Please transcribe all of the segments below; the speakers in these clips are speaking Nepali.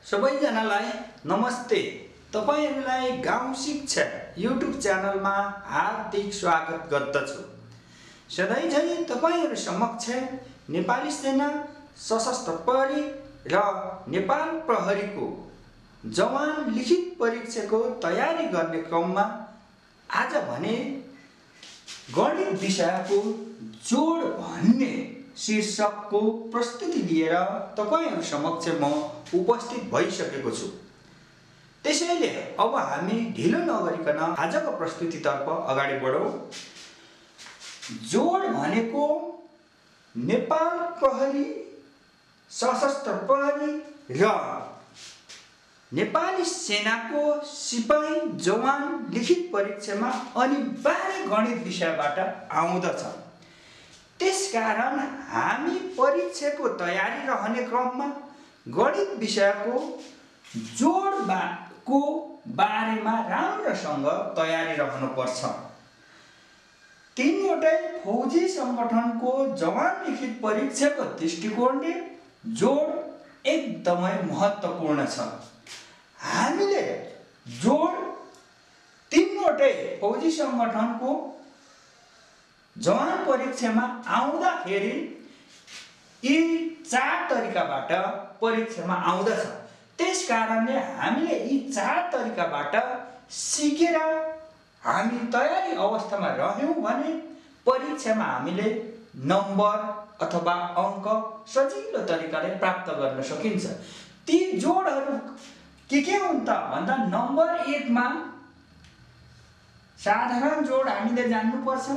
सबैजनालाई नमस्ते। तपाईहरुलाई गाउँ शिक्षा युट्युब च्यानलमा हार्दिक स्वागत गर्दछु। सधैँ झैं तपाईहरु समक्ष नेपाली सेना सशस्त्र प्रहरी र नेपाल प्रहरीको जवान लिखित परीक्षाको तयारी गर्ने क्रममा आज भने गणित विषयको जोड भन्ने शीर्षकको प्रस्तुति लिएर तपाईहरु समक्ष म उपस्थित भइसकेको छु। त्यसैले अब हामी ढिलो नगरिकन आजको प्रस्तुतितर्फ अगाडि बढौं। जोड भनेको नेपाल प्रहरी, सशस्त्र प्रहरी र नेपाली सेनाको सिपाही जवान लिखित परीक्षामा अनिवार्य गणित विषयबाट आउँदछ। त्यसकारण हामी परीक्षाको तयारी रहने क्रममा गणित विषयको जोडको बारेमा राम्रोसँग तयारी रहनुपर्छ। तीनवटै फौजी संगठनको जवान लिखित परीक्षाको दृष्टिकोणले जोड एकदमै महत्त्वपूर्ण छ। हामीले जोड तीनवटै फौजी संगठनको जवान परीक्षामा आउँदाखेरि यी चार तरिकाबाट परीक्षामा आउँदछ। त्यसकारणले हामीले यी चार तरिकाबाट सिकेर हामी तयारी अवस्थामा रह्यौं भने परीक्षामा हामीले नम्बर अथवा अंक सजिलो तरिकाले प्राप्त गर्न सकिन्छ। ती जोडहरु के हुन् त भन्दा नम्बर 1 मा साधारण जोड हामीले जान्नु पर्छ।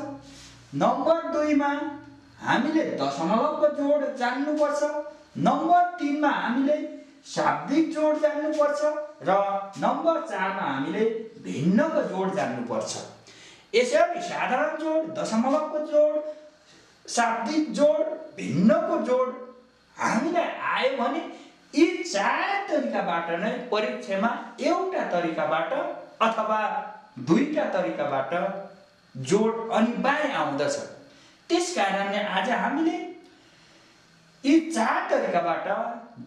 नम्बर 2 मा हामीले दशमलवको जोड जान्नु पर्छ। नम्बर 3 मा हामीले शाब्दिक जोड जान्नु पर्छ र नम्बर 4 मा हामीले भिन्नको जोड जान्नु पर्छ। यसरी साधारण जोड, दशमलवको जोड, शाब्दिक जोड, भिन्नको जोड हामीलाई आयो भने यी चार तरिकाबाट नै परीक्षामा एउटा तरिकाबाट अथवा दुईटा तरिकाबाट जोड अनिवार्य आउँदछ। त्यसकारणले आज हामीले यी चार तरिकाबाट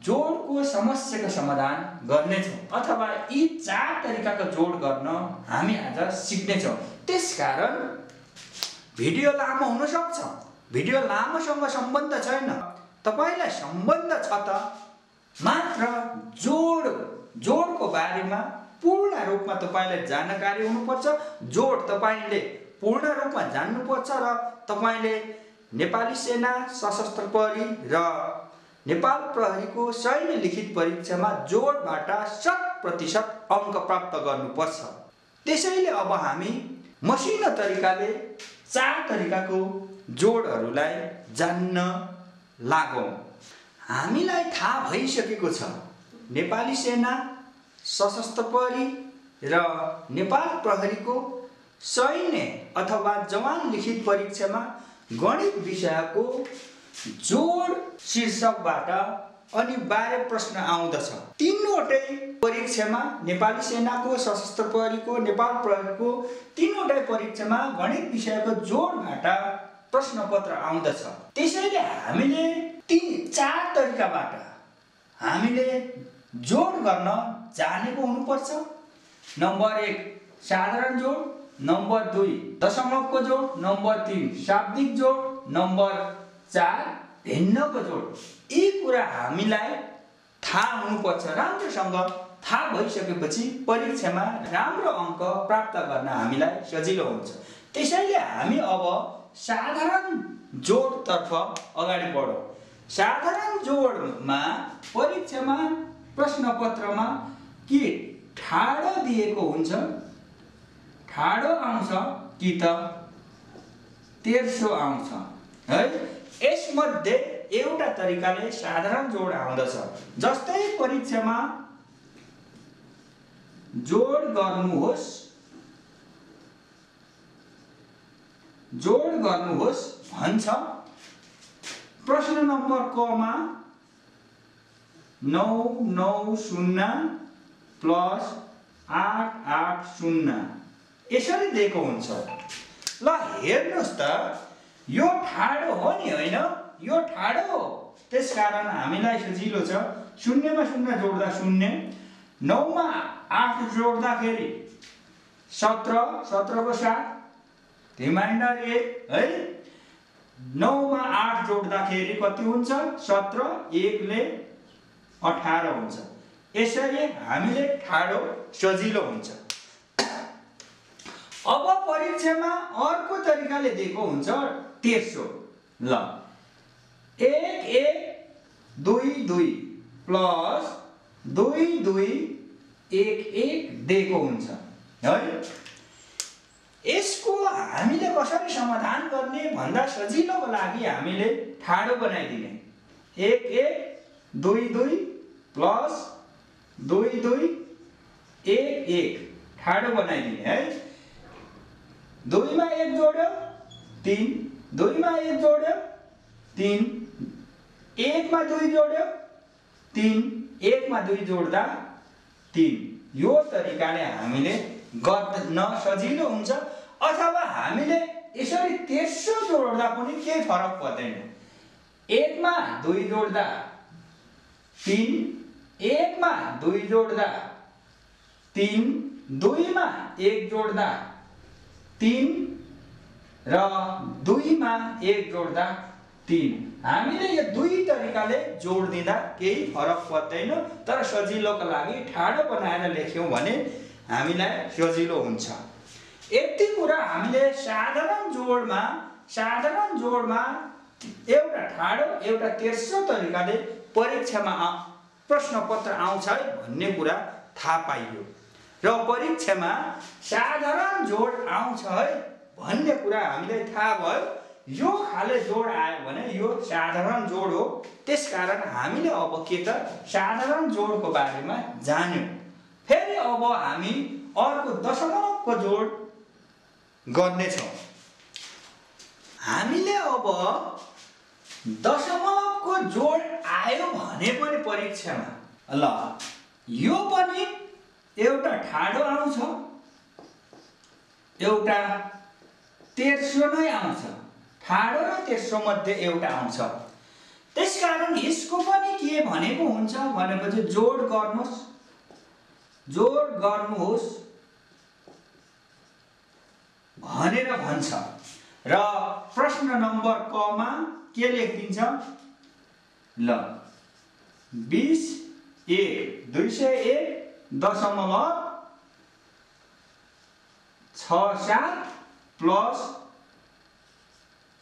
जोडको समस्याको समाधान गर्नेछौं अथवा यी चार तरिकाको जोड गर्न हामी आज सिक्नेछौं। त्यसकारण भिडियो लामो हुन सक्छ। भिडियो लामोसँग सम्बन्ध छैन। तपाईलाई सम्बन्ध छ त मात्र जोडको बारेमा पूर्ण रूपमा तपाईलाई जानकारी हुनुपर्छ। जोड तपाईले पूर्ण रूपमा जान्नुपर्छ र तपाईले नेपाली सेना, सशस्त्र प्रहरी र नेपाल प्रहरीको सैन्य लिखित परीक्षामा जोडबाट 100% अंक प्राप्त गर्नुपर्छ। त्यसैले अब हामी मसिनो तरिकाले चार तरिकाको जोडहरुलाई जान्न लागौं। हामीलाई थाहा भइसकेको छ नेपाली सेना, सशस्त्र प्रहरी र नेपाल प्रहरीको सैन्य अथवा जवान लिखित परीक्षामा गणित विषयको जोड शीर्षकबाट अनिवार्य प्रश्न आउँदछ। तीनवटै परीक्षामा नेपाली सेनाको, सशस्त्र प्रहरीको, नेपाल प्रहरीको तीनवटै परीक्षामा गणित विषयको जोडबाट प्रश्नपत्र आउँदछ। त्यसैले हामीले ती चार तरिकाबाट हामीले जोड गर्न जानेको हुनुपर्छ। नम्बर 1 साधारण जोड, नम्बर 2 दशमलवको जोड, नम्बर 3 शाब्दिक जोड, नम्बर 4 भिन्नको जोड। यी कुरा हामीलाई थाहा हुनुपर्छ। राम्रोसँग थाहा भइसकेपछि परीक्षामा राम्रो अंक प्राप्त गर्न हामीलाई सजिलो हुन्छ। त्यसैले हामी अब साधारण जोडतर्फ अगाडि बढौं। साधारण जोडमा परीक्षामा प्रश्नपत्रमा के ठाडो दिएको हुन्छ, ठाडो आउँछ कि त तेर्सो आउँछ है। यसमध्ये एउटा तरिकाले साधारण जोड आउँदछ। जस्तै परीक्षामा जोड गर्नुहोस् भन्छ। प्रश्न नम्बर क मा 990 प्लस 880 यसरी दिएको हुन्छ। ल हेर्नुस् त यो ठाडो हो नि हैन, यो ठाडो हो। त्यसकारण हामीलाई सजिलो छ 0 मा 0 जोड्दा 0, 9 मा 8 जोड्दाखेरि 17, 17 को 7 रिमाइन्डर 1 है। 9 मा 8 जोड्दाखेरि कति हुन्छ? 17, 1 ले 18 हुन्छ। यसरी हामीले ठाडो सजिलो हुन्छ। अब परीक्षामा अर्को तरिकाले दिएको हुन्छ तेर्सो। ल 1 1 2 2 प्लस 2 2 1 1 दिएको हुन्छ है। यसको हामीले कसरी समाधान गर्ने भन्दा सजिलोको लागि हामीले ठाडो बनाइदिने। 1 1 2 2 प्लस 2 2 1 1 ठाडो बनाइदिने है। 2 मा 1 जोड्यो 3, 2 मा 1 जोड्यो 3, 1 मा 2 जोड्यो 3, 1 मा 2 जोड्दा 3। यो तरिकाले हामीले गर्न सजिलो हुन्छ। अथवा हामीले यसरी तेर्सो जोड्दा पनि केही फरक पर्दैन। 1 मा 2 जोड्दा 3, 1 मा 2 जोड्दा 3, 2 मा 1 जोड्दा 3 र 2 मा 1 जोड्दा 3। हामीले यो दुई तरिकाले जोड दिँदा केही फरक पर्दैन। तर सजिलोको लागि ठाडो बनाएर लेख्यौं भने हामीलाई सजिलो हुन्छ। यति कुरा हामीले साधारण जोडमा एउटा ठाडो एउटा तेर्सो तरिकाले परीक्षामा प्रश्नपत्र आउँछ है भन्ने कुरा थाहा पाइयो। र परीक्षामा साधारण जोड आउँछ है भन्ने कुरा हामीलाई थाहा भयो। यो खाले जोड आयो भने यो साधारण जोड हो। त्यसकारण हामीले अब के त साधारण जोडको बारेमा जान्यौं। फेरि अब हामी अर्को दशमलवको जोड गर्ने छौं। हामीले अब दशमलवको जोड आयो भने पनि परीक्षामा ल यो पनि एउटा ठाडो आउँछ एउटा तेर्सो नै आउँछ। ठाडो र तेर्सो मध्ये एउटा आउँछ। त्यसकारण यसको पनि के भनेको हुन्छ भनेपछि जोड गर्नुहोस् भनेर भन्छ। र प्रश्न नम्बर क मा के लेखिदिन्छ? ल 20 1 201.67 प्लस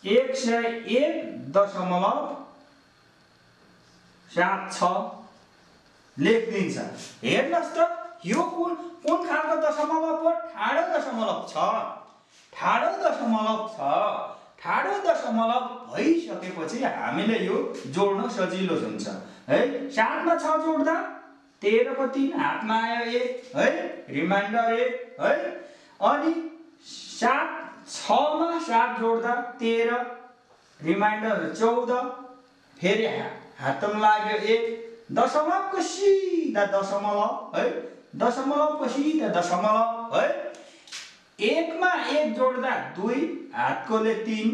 101.76 लेखिदिन्छ। हेर्नुहोस् त यो कुन खालको दशमलव हो? ठाडो दशमलव छ। ठाडो दशमलव भइसकेपछि हामीले यो जोड्न सजिलो हुन्छ है। 7 मा 6 जोड्दा 13 को 3 हातमा आयो 1 है, रिमाइन्डर 1 है। अनि 6 मा 7 जोड्दा 13, रिमाइन्डर 14, फेरि हातमा लाग्यो 1। दशमलवको सिधा दशमलव है, दशमलवको सिधा दशमलव है। 1 मा 1 जोड्दा 2, हातकोले 3,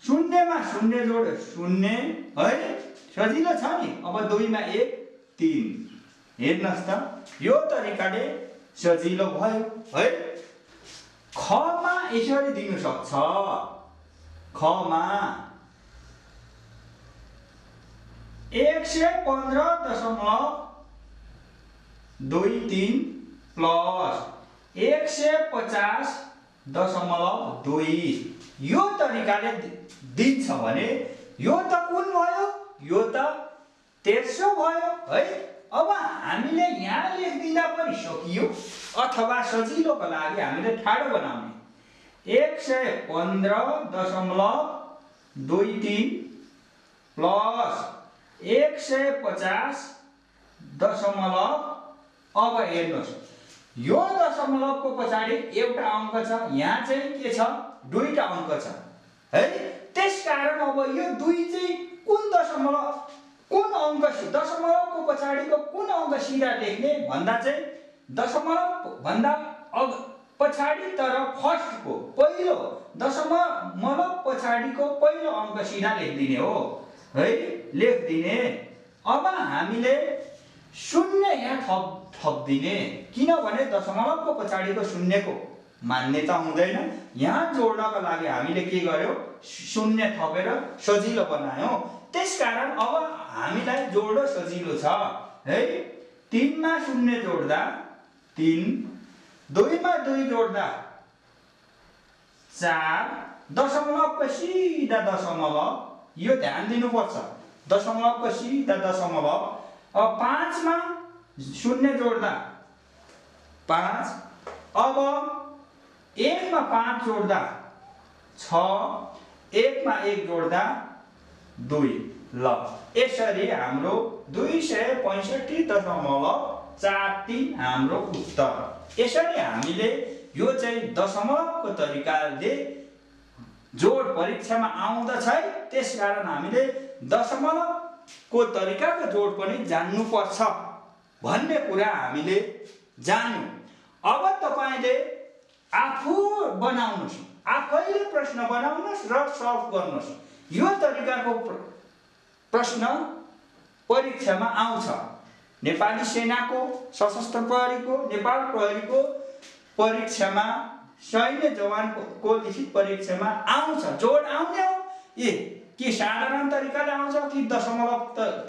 0 मा 0 जोड्यो 0 है। सजिलो छ नि। अब 2 मा 1 3। हेर्नुहोस् त यो तरिकाले सजिलो भयो है। ख मा यसरी दिनु सक्छ। ख मा 115.23 प्लस 150.2 यो तरिकाले दिन्छ भने यो त कुन भयो? यो त तेर्सो भयो है। अब हामीले यहाँ लेखिदिँदा पनि सकियो अथवा सजिलोको लागि हामीले ठाडो बनाउने। 115.23 प्लस 150. अब हेर्नुहोस् यो दशमलवको पछाडि एउटा अङ्क छ। यहाँ चाहिँ के छ? दुईटा अङ्क छ है। त्यसकारण अब यो दुई चाहिँ कुन अङ्क दशमलवको पछाडिको कुन अङ्क सिधा लेख्ने भन्दा चाहिँ दशमलव भन्दा पछाडि तर पहिलो दशमलव पछाडिको पहिलो अङ्क सिधा लेखिदिने हो। है लेखिदिने। अब हामीले शून्य यहाँ थप्दिने, किनभने दशमलवको पछाडिको शून्यको मान्यता हुँदैन। यहाँ जोड्नको लागि हामीले के गर्यौं, शून्य थपेर सजिलो बनायौं। त्यसकारण अब हामीलाई जोड्न सजिलो छ है। 3 मा 0 जोड्दा 3, 2 मा 2 जोड्दा 4, दशमलवको सिधा दशमलव, यो ध्यान दिनुपर्छ, दशमलवको सिधा दशमलव। अब 5 मा 0 जोड्दा 5, अब 1 मा 5 जोड्दा 6, 1 मा 1 जोड्दा 2। ल यसरी हाम्रो 265.43 हाम्रो उत्तर। यसरी हामीले यो चाहिँ दशमलवको तरिकाले जोड परीक्षामा आउँदछ, त्यसकारण हामीले दशमलवको तरिकाको जोड पनि जान्नुपर्छ भन्ने कुरा हामीले जान्यौं। अब तपाईले आफू बनाउनुस्, आफैले प्रश्न बनाउनुस् र सल्भ गर्नुस्। यो तरिकाको प्रश्न परीक्षामा आउँछ। नेपाली सेनाको, सशस्त्र प्रहरीको, नेपाल प्रहरीको परीक्षामा, सैन्य जवानको लिखित परीक्षामा आउँछ। जोड आउने हो कि साधारण तरिकाले आउँछ कि दशमलव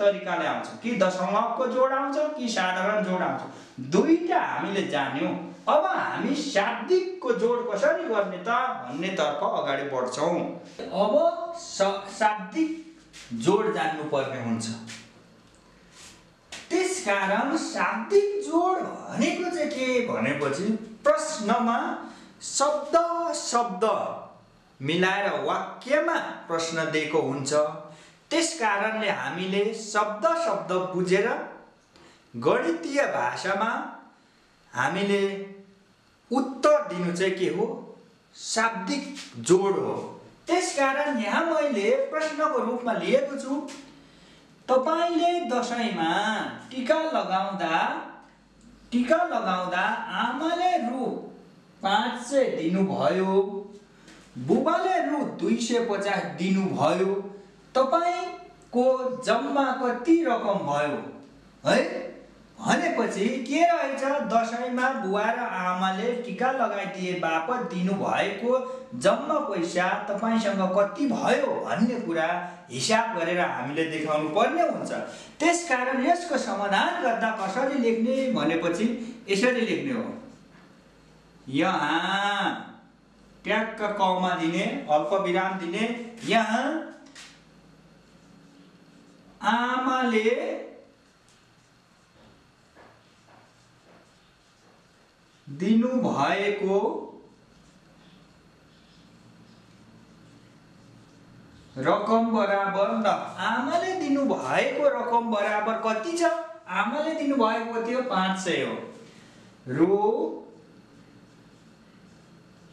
तरिकाले आउँछ, कि दशमलवको जोड आउँछ कि साधारण जोड आउँछ, दुईटा हामीले जान्यौं। अब हामी शाब्दिकको जोड कसरी गर्ने त भन्नेतर्फ अगाडि बढ्छौं। अब शाब्दिक जोड जान्नु पर्ने हुन्छ। त्यसकारण शाब्दिक जोड भनेको चाहिँ के भनेपछि प्रश्नमा शब्द शब्द मिलाएर वाक्यमा प्रश्न दिएको हुन्छ। त्यसकारणले हामीले शब्द शब्द बुझेर गणितीय भाषामा हामीले उत्तर दिनु चाहिँ के हो, शाब्दिक जोड हो। त्यसकारण यहाँ मैले प्रश्नको रूपमा लिएको छु, तपाईले दशैंमा टीका लगाउँदा आमाले रु 500 दिनुभयो, बुबाले रु 250 दिनुभयो, तपाईको जम्मा कति रकम भयो है भनेपछि के रहेछ, दशैंमा बुवा र आमाले टीका लगाइदिए बापत दिनुभएको जम्मा पैसा तपाईसँग कति भयो भन्ने कुरा हिसाब गरेर हामीले देखाउनु पर्ने हुन्छ। त्यसकारण यसको समाधान गर्दा कसरी लेख्ने भनेपछि यसरी लेख्ने हो। यहाँ ट्याक्क कमा दिने, अल्पविराम दिने, यहाँ आमाले दिनु भएको रकम बराबर ल, आमाले दिनु भएको रकम बराबर कति छ, आमाले दिनु भएको कति हो, 500 हो, रु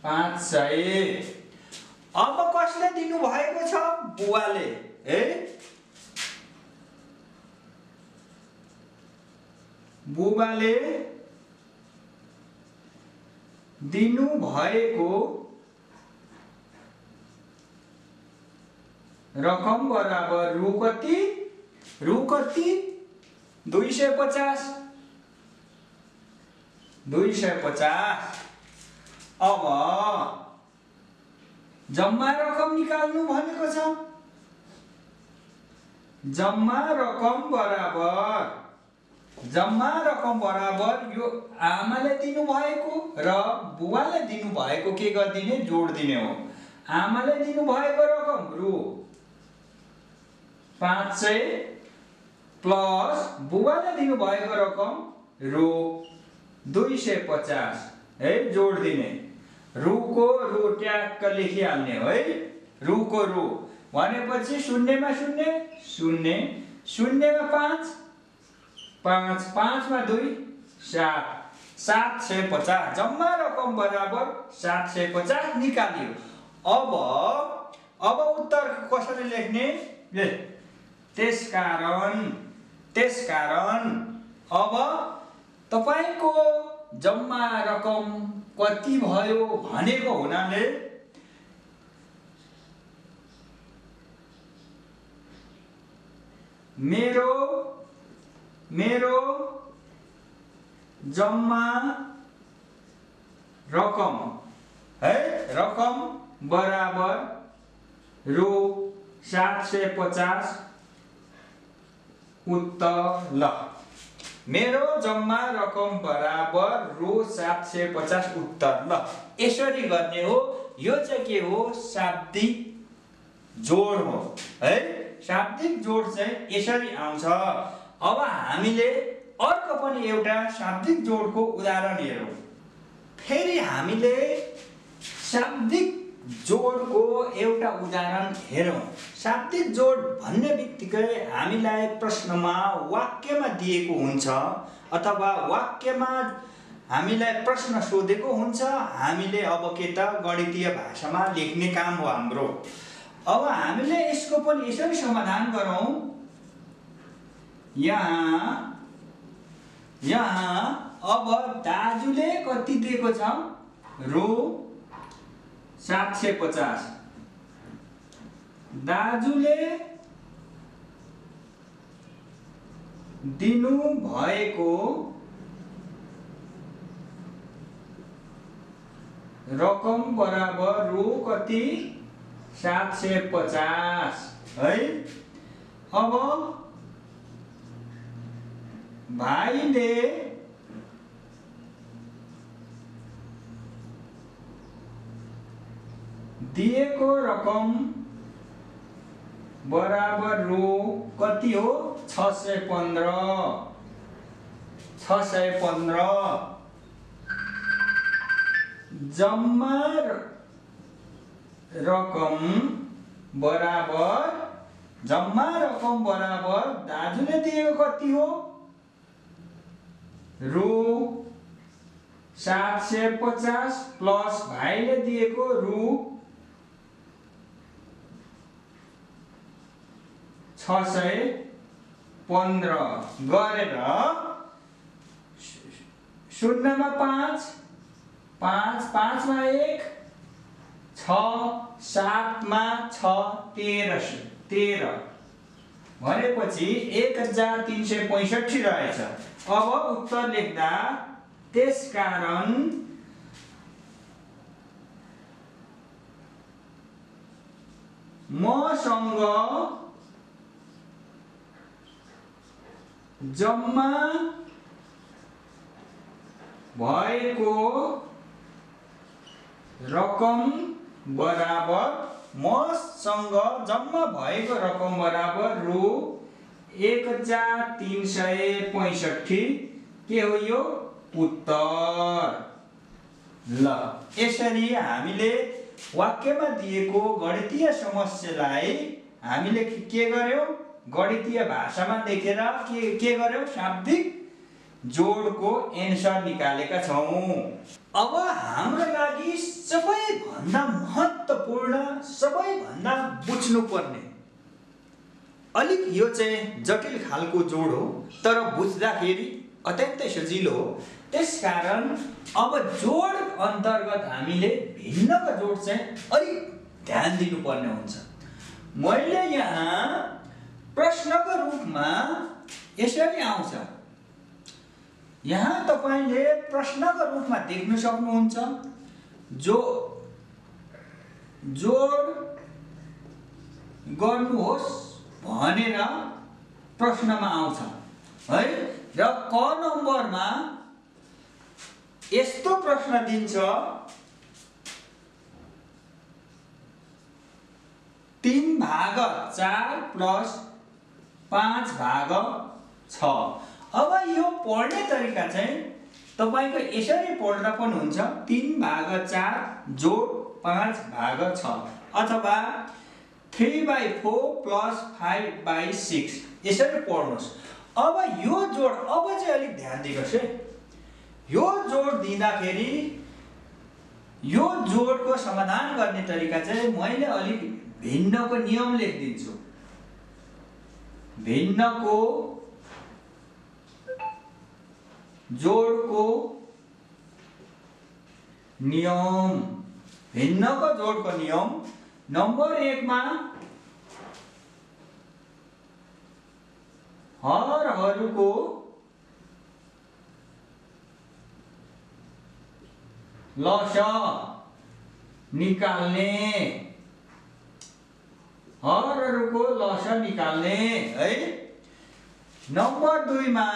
500। अब कसले दिनु भएको छ, बुवाले है, बुबाले दिनु भएको रकम बराबर रु कति, 250। अब जम्मा रकम निकाल्नु भनेको छ, जम्मा रकम बराबर यो आमाले दिनु भएको र बुवाले दिनु भएको के गर्दिने, जोड दिने हो। आमाले दिनु भएको रकम रु 500 प्लस बुवाले दिनु भएको रकम रु 250 है, जोड दिने। रु को रु ट्याक्क लेखिहाल्ने हो है, रु को रु भनेपछि 0 मा 0 0, 0 मा 5 5, 5 मा 2 7, 750 जम्मा रकम बराबर 750 निकालियो। अब उत्तर कसरी लेख्ने, त्यसकारण अब तपाईको जम्मा रकम कति भयो भनेको हुनाले मेरो जम्मा रकम है रकम बराबर रु 750 उत्तर ल मेरो जम्मा रकम बराबर रु 750 उत्तर ल यसरी गर्ने हो। यो चाहिँ के हो शाब्दिक जोड हो है। शाब्दिक जोड चाहिँ यसरी आउँछ। अब हामीले अर्को पनि एउटा शाब्दिक जोडको उदाहरण हेरौँ। फेरि हामीले शाब्दिक जोडको एउटा उदाहरण हेरौँ। शाब्दिक जोड भन्ने बित्तिकै हामीलाई प्रश्नमा वाक्यमा दिएको हुन्छ अथवा वाक्यमा हामीलाई प्रश्न सोधेको हुन्छ। हामीले अब के त गणितीय भाषामा लेख्ने काम हो हाम्रो। अब हामीले यसको पनि यसरी समाधान गरौँ। यहाँ अब दाजुले कति दिएको छ रु 750। दाजुले दिनु भएको रकम बराबर रु कति 750 है। अब भाइले दिएको रकम बराबर रु कति हो 615। जम्मा रकम बराबर दाजुले दिएको कति हो रु 750 प्लस भाइले दिएको रु 615 गरेर 0 मा 5 5 5 मा 1 6 7 मा 6 13 भनेपछि 1365 रहेछ। अब उत्तर लेख्दा त्यसकारण मसँग जम्मा भएको रकम बराबर रु 1365 के हो यो उत्तर ल। यसरी हामीले वाक्यमा दिएको गणितीय समस्यालाई हामीले के गर्यौं गणितीय भाषामा लेखेर के गर्यौं शाब्दिक जोडको एन्सर निकालेका छौं। अब हाम्रो लागि सबैभन्दा महत्त्वपूर्ण सबैभन्दा बुझ्नुपर्ने अलिक यो चाहिँ जटिल खालको जोड हो तर बुझ्दाखेरि अत्यन्तै सजिलो हो। त्यसकारण अब जोड अन्तर्गत हामीले भिन्नको जोड चाहिँ अलिक ध्यान दिनुपर्ने हुन्छ। मैले यहाँ प्रश्नको रूपमा यसरी आउँछ। यहाँ तपाईले प्रश्नको रूपमा देख्न सक्नुहुन्छ जोड गर्नुहोस् भनेर प्रश्नमा आउँछ है। र क नम्बरमा यस्तो प्रश्न दिन्छ 3/4 प्लस 5/6। अब यो पढ्ने तरिका चाहिँ तपाईको यसरी पढ्दा पनि हुन्छ 3/4 जोड 5/6 अथवा 3/4 प्लस 5/6 यसरी पढ्नुस्। अब यो जोड अब चाहिँ अलिक ध्यान दिनुहोस् है। यो जोड दिँदाखेरि यो जोडको समाधान गर्ने तरिका चाहिँ मैले अलिक भिन्नको नियम लेखिदिन्छु। भिन्नको जोडको नियम भिन्नको जोडको नियम नम्बर 1 मा हरहरूको लस निकाल्ने, हरहरूको लस निकाल्ने है। नम्बर 2 मा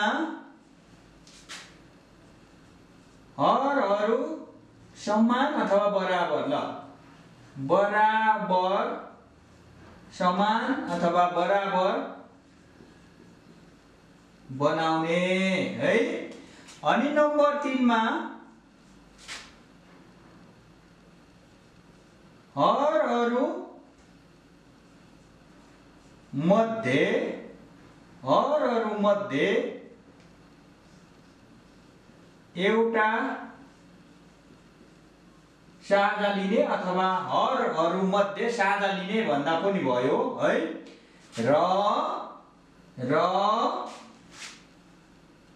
हरहरू समान अथवा बराबर, ल बराबर, समान अथवा बराबर बनाउने है। अनि नम्बर 3 मा हरहरू मध्ये एउटा साझा लिने अथवा हरहरू मध्ये साझा लिने भन्दा पनि भयो है। र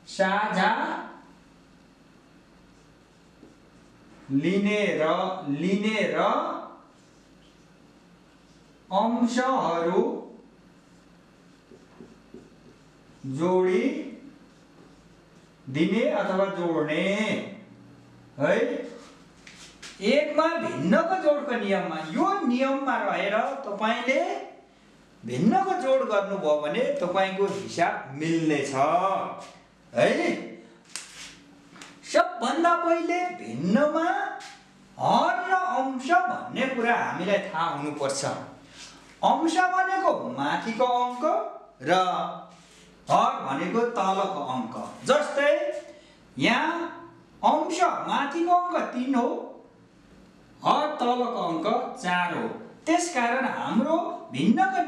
साझा लिने र अंशहरू जोडी दिने अथवा जोड्ने है। 1 मा भिन्नको जोडको नियममा, यो नियममा रहेर तपाईले भिन्नको जोड गर्नुभयो भने तपाईको हिसाब मिल्नेछ है। सबभन्दा पहिले भिन्नमा हर र अंश भन्ने कुरा हामीलाई थाहा हुनुपर्छ। अंश भनेको माथिको अङ्क र हर भनेको तलको अङ्क। जस्तै यहाँ अंश माथिको अङ्क 3 हो, हर तलको अङ्क 4 हो। त्यसकारण हाम्रो भिन्नको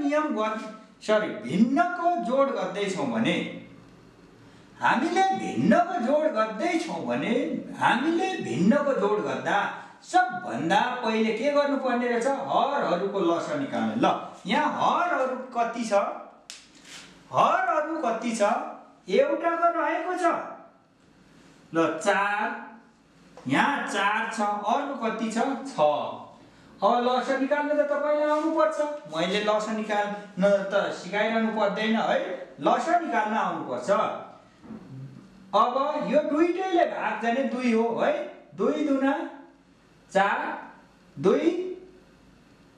जोड गर्दैछौँ भने हामीले भिन्नको जोड गर्दा सबभन्दा पहिले के गर्नुपर्ने रहेछ, हरहरूको लस निकाल्ने। ल यहाँ हरहरू कति छ, एउटाको रहेको छ ल 4, यहाँ 4 छ, अर्को कति छ 6। अब लस निकाल्न त तपाईलाई आउनु पर्छ, मैले लस निकाल्न त सिकाइरहनु पर्दैन है, लस निकाल्न आउनु पर्छ। अब यो दुईटैले भाग जाने 2 हो है, 2 दुना 4,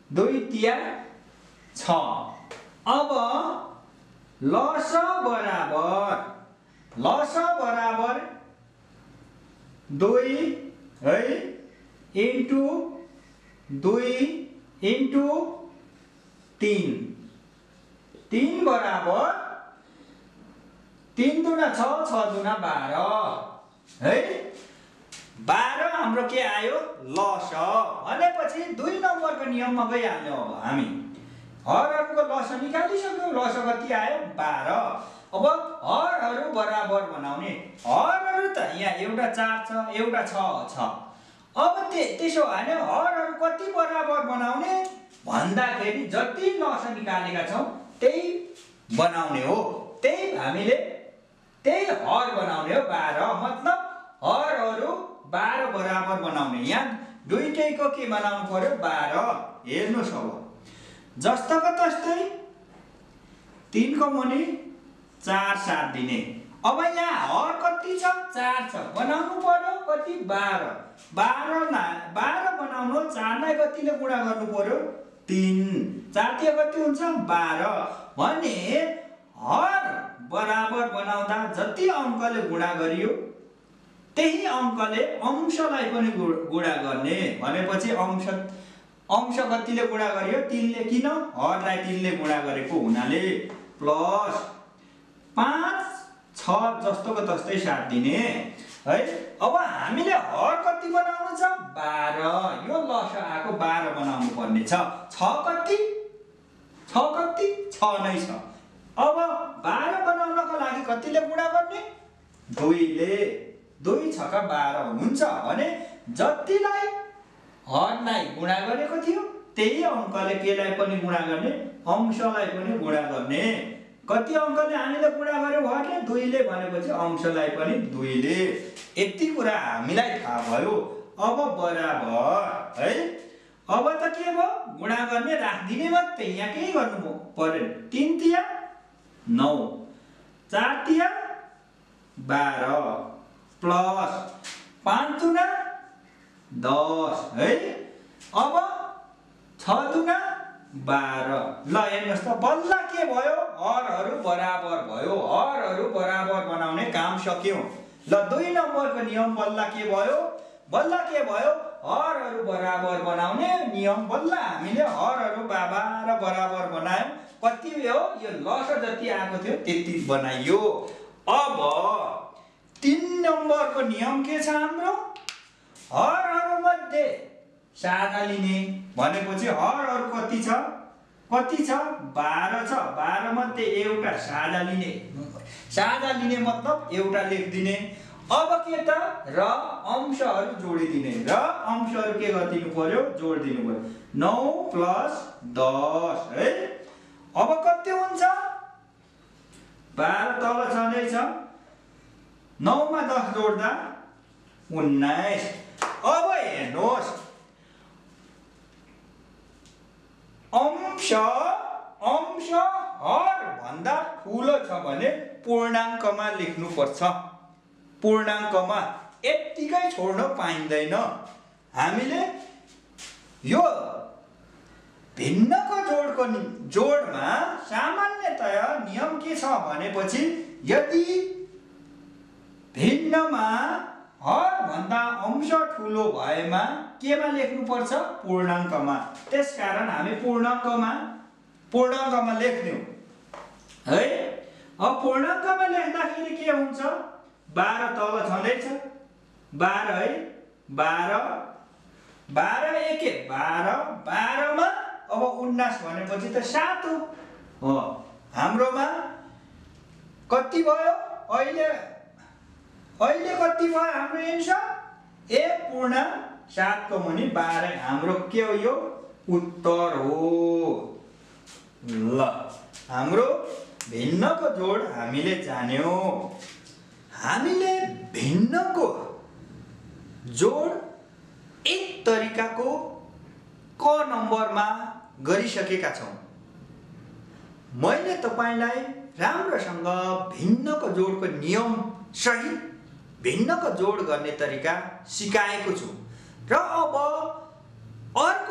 2 तिया 6। अब लस बराबर 2 है इन्टु 2 इन्टु 3, 3 बराबर 3 दुना 6, 6 दुना 12 है। 12 हाम्रो के आयो, लस। भनेपछि 2 नम्बरको नियममा गइहाल्ने अब हामी हरहरूको लस निकालिसक्यौँ। लस कति आयो 12। अब हरहरू बराबर बनाउने, हरहरू त यहाँ एउटा 4 छ, एउटा 6 छ। अब त्यसो भने हरहरू कति बराबर बनाउने भन्दाखेरि जति लस निकालेका छौँ त्यही बनाउने हो, हामीले त्यही हर बनाउने हो 12। मतलब हरहरू 12 बराबर बनाउने। यहाँ दुईटैको के बनाउनु पर्यो 12। हेर्नुस् अब जस्तोको तस्तै 3 को मुनि 4 साथ दिने। अब यहाँ हर कति छ 4 छ, बनाउनु पर्यो कति 12 बनाउनु 4 लाई कतिले गुणा गर्नु पर्यो 3, 4 तिया कति हुन्छ 12। भने हर बराबर बनाउँदा जति अङ्कले गुणा गरियो त्यही अङ्कले अंशलाई पनि गुणा गर्ने। भनेपछि अंश कतिले गुणा गरियो 3 ले, किन हरलाई 3 ले गुणा गरेको हुनाले, प्लस 5 6 जस्तोको तस्तै साथ दिने है। अब हामीले हर कति बनाउनु छ 12, यो लस आको 12 बनाउनु पर्ने छ। 6 कति 6 नै छ। अब 12 बनाउनको लागि कतिले गुणा गर्ने 2 ले, 2 6 12 हुन्छ। भने जतिलाई हरलाई गुणा गरेको थियो त्यही अङ्कले केलाई पनि गुणा गर्ने, अंशलाई पनि गुणा गर्ने। कति अङ्कले हामीले गुणा गर्यो हरले 2 ले, भनेपछि अंशलाई पनि 2 ले। यति कुरा हामीलाई थाहा भयो। अब बराबर है, अब त के भयो गुणा गर्ने राखिदिने मात्रै, यहाँ केही गर्नु पर्दैन। 3 तिया 9, 4 तिया 12 प्लस 5 दुना 10 है। अब 6 दुना 12। ल हेर्नुहोस् त बल्ल के भयो, हरहरू बराबर भयो। हरहरू बराबर बनाउने काम सक्यौं। ल 2 नम्बरको नियम बल्ल के भयो, हरहरू बराबर बनाउने नियम बल्ल हामीले हरहरू बराबर बनायौं। कति हो यो लस जति आएको थियो त्यति बनाइयो। अब 3 नम्बरको नियम के छ हाम्रो, हरहरू मध्ये साझा लिने भनेपछि हरहरू कति छ 12 छ। 12 मध्ये एउटा साझा लिने मतलब एउटा लेखिदिने। अब के त र अंशहरू जोडिदिने, र अंशहरू के गरिदिनु पर्यो, जोडिदिनु पर्यो। 9 प्लस 10 है। अब कति हुन्छ, 12 तल छँदैछ, 9 मा 10 जोड्दा 19। अब हेर्नुहोस् अंश हर भन्दा ठूलो छ भने पूर्णाङ्कमा लेख्नुपर्छ। पूर्णाङ्कमा यतिकै छोड्न पाइँदैन। हामीले यो भिन्नको जोडमा सामान्यतया नियम के छ भनेपछि यदि भिन्नमा हर भन्दा अंश ठूलो भएमा केमा लेख्नुपर्छ, पूर्णाङ्कमा। त्यसकारण हामी पूर्णाङ्कमा लेख्दियौं है। अब पूर्णाङ्कमा लेख्दाखेरि के हुन्छ, 12 तल छँदैछ 12 है। 12 एके 12 मा अब 19 भनेपछि त 7 हो। हाम्रोमा कति भयो अहिले कति भयो हाम्रो एन्सर, 1.7 को मुनि 12 हाम्रो के हो, यो उत्तर हो। ल हाम्रो भिन्नको जोड हामीले जान्यौं। हामीले भिन्नको जोड एक तरिकाको क नम्बरमा गरिसकेका छौं। मैले तपाईलाई राम्रोसँग भिन्नको जोडको नियम सहित भिन्नको जोड गर्ने तरिका सिकाएको छु। र अब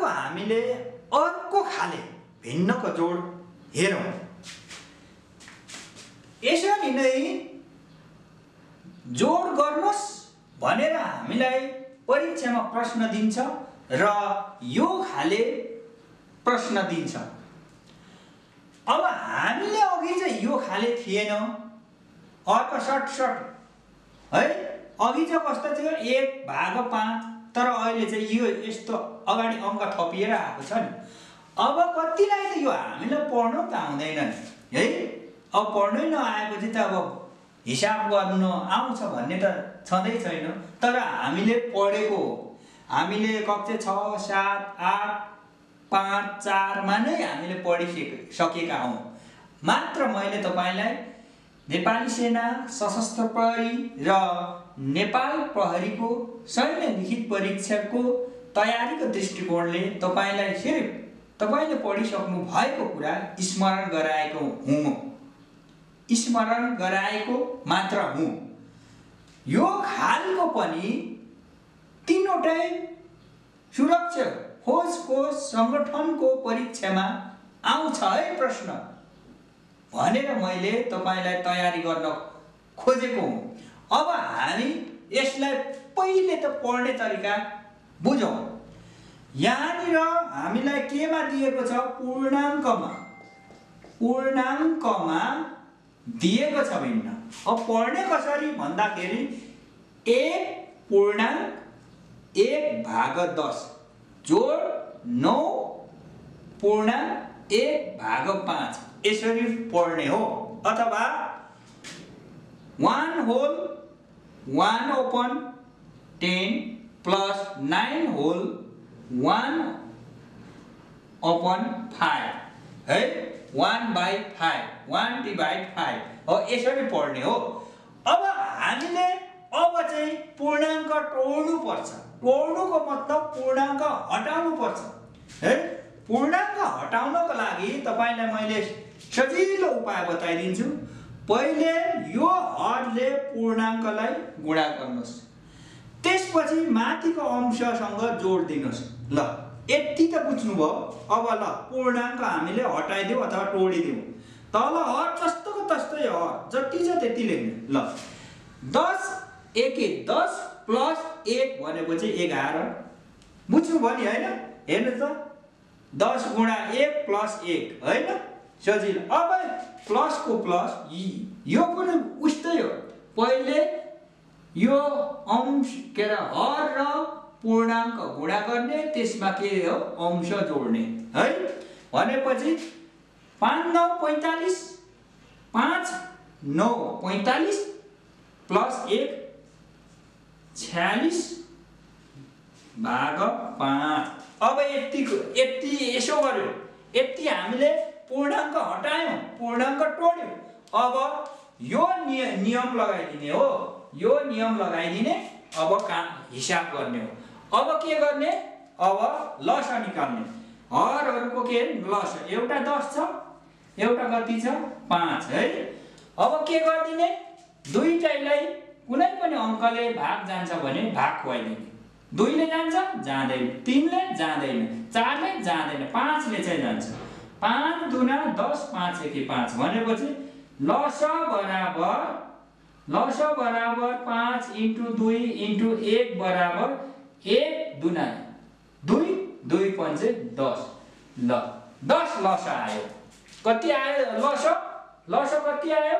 हामीले अर्को खाले भिन्नको जोड हेरौं। यसरी नै जोड गर्नुस् भनेर हामीलाई परीक्षामा प्रश्न दिन्छ र यो खाले प्रश्न दिन्छ। अब हामीले अघि चाहिँ यो खाले थिएन, अर्को 60 है। अघि चाहिँ कस्तो थियो, 1/5, तर अहिले चाहिँ यो यस्तो अगाडि अंक थपिएर आएको छ नि। अब कतिलाई त यो हामीलाई पढ्न त आउँदैन नि है। अब पढ्नै नआएपछि त अब हिसाब गर्न आउँछ भन्ने त छँदै छैन। तर हामीले पढेको, हामीले कक्षा 6, 7, 8, 5, 4 मा नै हामीले पढिसकेका हौं। मात्र मैले तपाईलाई नेपाली सेना, सशस्त्र प्रहरी र नेपाल प्रहरीको सैन्य लिखित परीक्षाको तयारीको दृष्टिकोणले तपाईलाई सिर्फ तपाईले पढिसक्नु भएको कुरा स्मरण गराएको मात्र हुँ। यो खालको पनि तीनवटै सुरक्षा खोजको संगठनको परीक्षामा आउँछ है प्रश्न भनेर मैले तपाईलाई तयारी गर्न खोजेको हुँ। अब हामी यसलाई पहिले त पढ्ने तरिका बुझौं। यहाँनिर हामीलाई केमा दिएको छ, पूर्णाङ्कमा दिएको छ भिन्न। अब पढ्ने कसरी भन्दाखेरि 1.1/10 जोड 9.1/5 यसरी पढ्ने हो। अथवा 1/1/10 प्लस 9/1/5 है। 1/5 1/5 हो, यसरी पढ्ने हो। अब हामीले चाहिँ पूर्णाङ्क टोड्नु पर्छ। टोड्नुको मतलब पूर्णाङ्क हटाउनु पर्छ है। पूर्णाङ्क हटाउनको लागि तपाईलाई मैले सजिलो उपाय बताइदिन्छु। पहिले यो हरले पूर्णाङ्कलाई गुणा गर्नुहोस्, त्यसपछि माथिको अंशसँग जोड दिनुहोस्। ल यति त बुझ्नुभयो। अब ल पूर्णाङ्क हामीले हटाइदिउँ अथवा तोडिदिउँ। तल हर जस्तोको तस्तै हर जति छ त्यति लेख्ने। ल 10 एके 10 प्लस 1 भनेपछि 11। बुझ्नुभयो नि हैन? हेर्नु त 10 गुणा 1 प्लस 1 हैन? सजिलो। अब प्लस को प्लस यो पनि उस्तै हो। पहिले यो अंश के रे हर र पूर्णाङ्क गुणा गर्ने, त्यसमा के हो अंश जोड्ने है। भनेपछि 5 9 45 5 9 45 प्लस 1 46 भाग 5। अब यति यसो गर्यो, यति हामीले पूर्णाङ्क हटायौं, पूर्णाङ्क टोड्यौं। अब यो नियम लगाइदिने हो, यो नियम लगाइदिने। अब काम हिसाब गर्ने हो। अब के गर्ने? अब लस निकाल्ने। हरहरुको के लस, एउटा 10 छ, एउटा कति छ 5 है। अब के गर्दिने? दुईटैलाई कुनै पनि अंकले भाग जान्छ भने भाग खुवाइदिने। 2 ले जान्छ जाँदैन, 3 ले जाँदैन, 4 ले जाँदैन, 5 ले चाहिँ जान्छ। 5 दुना 10 5 एके 5 भनेपछि लस बराबर 5 × 2 × 1 बराबर 1 दुना 2 2 पंचे 10। ल 10 लस आयो। कति आयो लस? लस कति आयो?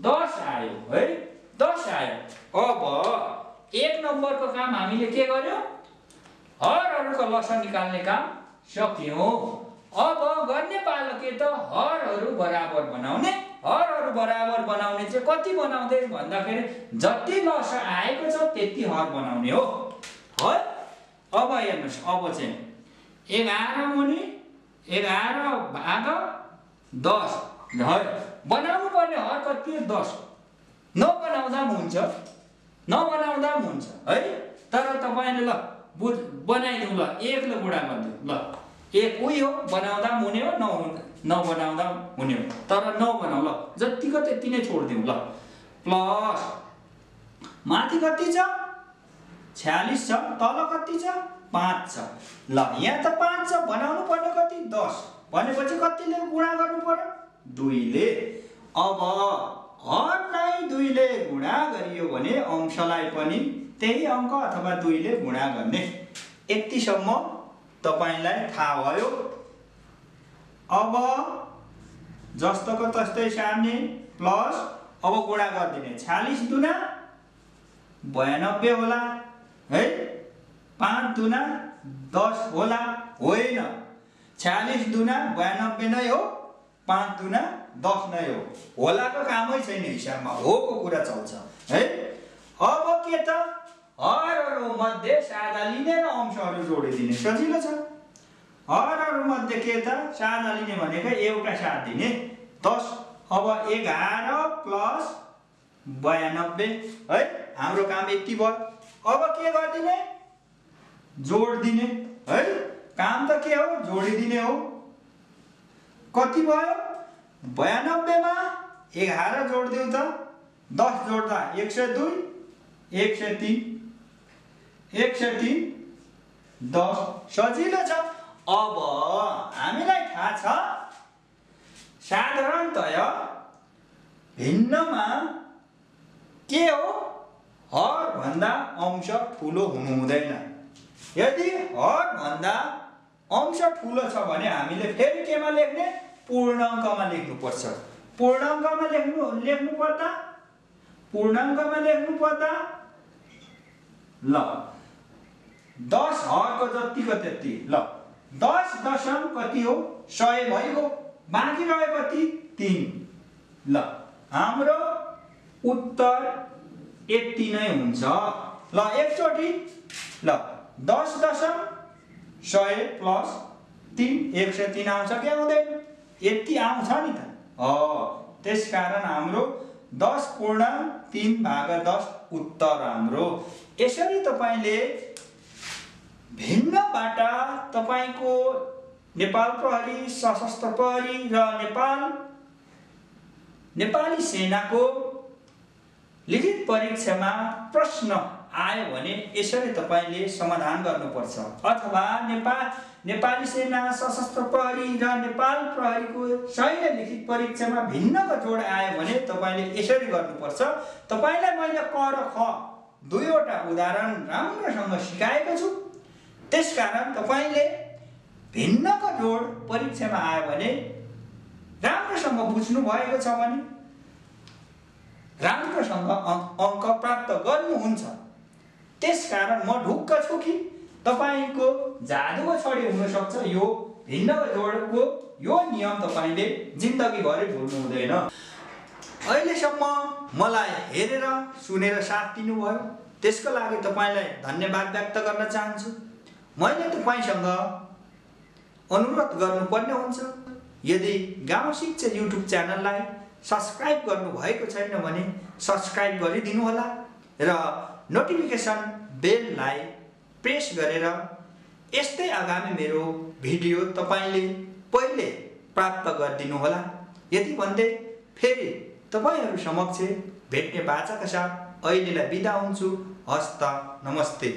10 आयो है, 10 आयो। अब 1 नम्बरको काम हामीले के गर्यो? हरहरुको लस निकाल्ने काम सक्यौं। अब गर्ने पालो के त हरहरु बराबर बनाउने। हरहरु बराबर बनाउने चाहिँ कति बनाउँदै भन्दाखेरि जति लस आएको छ त्यति हर बनाउने हो है। अब हेर्नुस्, अब चाहिँ 11 मुनि 11 भाग 10 है। बनाउनु पर्ने हर कति हो? 10। नबनाउँदा पनि हुन्छ, नबनाउँदा पनि हुन्छ है। तर तपाईले ल बनाइदिउँ। ल 1 ले गुणा गर्दिउँ। ल 1 उही हो, बनाउँदा हुने हो, नबनाउँदा हुने हो। तर नबनाऊ। ल जतिको त्यति नै छोड्दिउँ। ल प्लस माथि कति छ? 46 छ, तल कति छ? 5 छ। ल यहाँ त 5 छ, बनाउनु पर्ने कति? 10। भनेपछि कतिले गुणा गर्नु पर्यो? 2 ले। अब हरलाई 2 ले गुणा गरियो भने अंशलाई पनि त्यही अंक अथवा 2 ले गुणा गर्ने। यतिसम्म तपाईलाई थाहा भयो। अब जस्तोको तस्तै सार्ने प्लस अब गुणा गर्दिने। 46 दुना 92 होला है। 5 दुना 10 होला होइन। 46 दुना 92 नै हो, 5 दुना 10 नै हो। होलाको कामै छैन हिसाबमा, होको कुरा चल्छ है। अब के त हरहरु मध्ये साझा लिने र अंशहरु जोडिदिने। सजिलो छ। हरहरु मध्ये के त साझा लिने भनेको एउटा साथ दिने 10। अब 11 प्लस 92 है। हाम्रो काम यति भयो। अब के गर्दिने? जोडिदिने है। काम त के हो? जोडिदिने हो। कति भयो? 92 मा 11 जोड्दिउ त 10 जोड्दा 102 103 103 10। सजिलो छ। अब हामीलाई थाहा छ साधारणतया भिन्नमा के हो? हर भन्दा अंश ठूलो हुनु हुँदैन। यदि हर भन्दा अंश ठूलो छ भने हामीले फेरि केमा लेख्ने? पूर्णाङ्कमा लेख्नु पर्छ। पूर्णाङ्कमा लेख्नु पर्दा ल 10 हरको जतिको त्यति। ल 10 दशम कति हो? 100 भइगयो। बाँकी रह्यो कति? 3। ल हाम्रो उत्तर यति नै हुन्छ। ल एकचोटी ल 10 दशम 100 प्लस 3 103 आउँछ कि आउँदैन? यति आउँछ नि त। त्यसकारण हाम्रो 10.3 भाग 10 उत्तर हाम्रो। यसरी तपाईले भिन्नबाट तपाईको नेपाल प्रहरी, सशस्त्र प्रहरी र नेपाली सेनाको लिखित परीक्षामा प्रश्न आयो भने यसरी तपाईले समाधान गर्नुपर्छ। अथवा नेपाली सेना, सशस्त्र प्रहरी र नेपाल प्रहरीको सैन्य लिखित परीक्षामा भिन्नको जोड आयो भने तपाईले यसरी गर्नुपर्छ। तपाईलाई मैले क र ख दुईवटा उदाहरण राम्रोसँग सिकाएको छु। त्यसकारण तपाईले भिन्नको जोड परीक्षामा आयो भने राम्रोसँग बुझ्नु भएको छ भने राम्रोसँग अङ्क प्राप्त गर्नुहुन्छ। त्यसकारण म ढुक्क छु कि तपाईको जादुको छडी हुन सक्छ। यो भिन्नको जोडको यो नियम तपाईले जिन्दगीभरि भुल्नु हुँदैन। अहिलेसम्म मलाई हेरेर सुनेर साथ दिनुभयो, त्यसको लागि तपाईलाई धन्यवाद व्यक्त गर्न चाहन्छु। मैले तपाईसँग अनुरोध गर्नुपर्ने हुन्छ, यदि गाउँ शिक्षा युट्युब च्यानललाई सब्स्क्राइब गर्नु भएको छैन भने सब्स्क्राइब गरिदिनु होला र नोटिफिकेसन बेललाई प्रेस गरेर यस्तै आगामी मेरो भिडियो तपाईले पहिले प्राप्त गरिदिनु होला। यति भन्दै फेरि तपाईहरु समक्ष भेट्ने बाचाका साथ अहिलेलाई बिदा हुन्छु। हस्त नमस्ते।